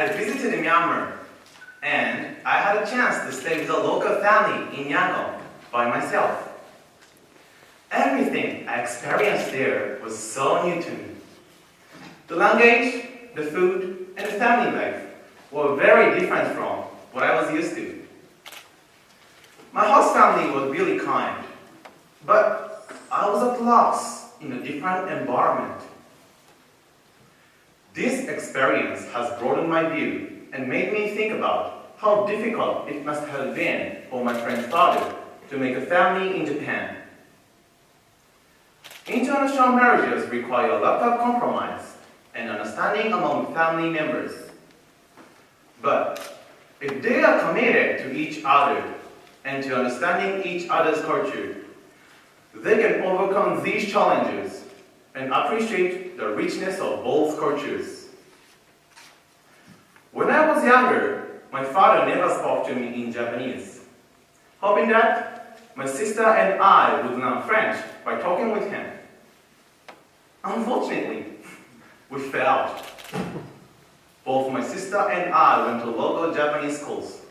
had visited Myanmar, and I had a chance to stay with a local family in Yangon by myself. Everything I experienced there was so new to me. The language, the food, and the family life were very different from what I was used to. My host family was really kind, but I was at loss in a different environment. This experience has broadened my view and made me think about how difficult it must have been for my friend's father to make a family in Japan. International marriages require a lot of compromise and understanding among family members. But if they are committed to each other and to understanding each other's culture, they can overcome these challenges and appreciate the richness of both cultures. When I was younger, my father never spoke to me in Japanese, hoping that my sister and I would learn French by talking with him. Unfortunately, we failed. Both my sister and I went to local Japanese schools,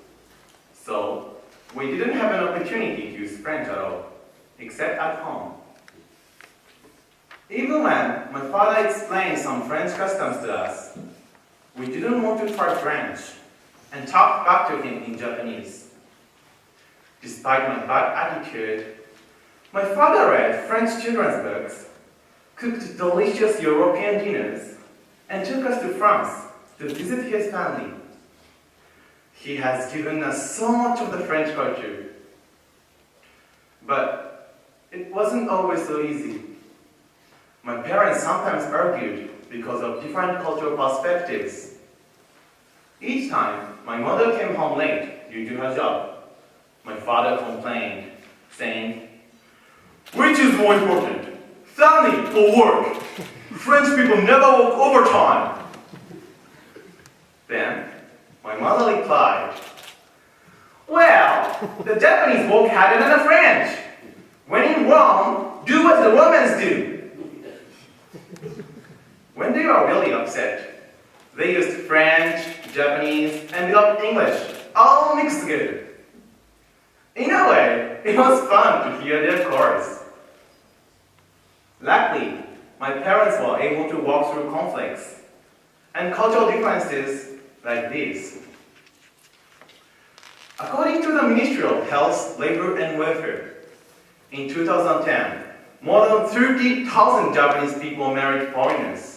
so we didn't have an opportunity to use French at all, except at home. Even when my father explained some French customs to us, we didn't want to try French and talked back to him in Japanese. Despite my bad attitude, my father read French children's books, cooked delicious European dinners, and took us to France to visit his family. He has given us so much of the French culture. But it wasn't always so easy. My parents sometimes argued because of different cultural perspectives. Each time my mother came home late due to her job, my father complained, saying, "Which is more important, family or work? French people never work overtime." Then my mother replied, "Well, the Japanese work harder than the French. When in Rome, do what the Romans do." When they were really upset, they used French, Japanese, and beloved English, all mixed together. In a way, it was fun to hear their chorus. Luckily, my parents were able to walk through conflicts and cultural differences like this. According to the Ministry of Health, Labor and Welfare, in 2010, more than 30,000 Japanese people married foreigners.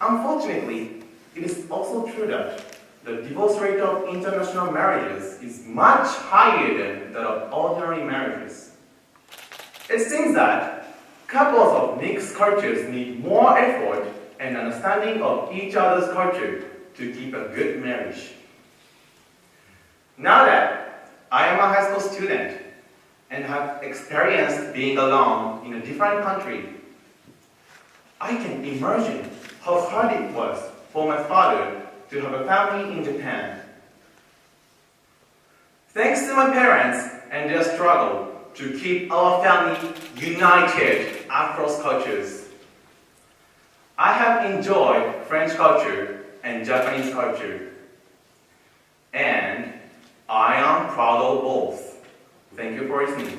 Unfortunately, it is also true that the divorce rate of international marriages is much higher than that of ordinary marriages. It seems that couples of mixed cultures need more effort and understanding of each other's culture to keep a good marriage. Now that I am a high school student and have experienced being alone in a different country, I can imagine how hard it was for my father to have a family in Japan. Thanks to my parents and their struggle to keep our family united across cultures, I have enjoyed French culture and Japanese culture, and I am proud of both. Thank you for listening.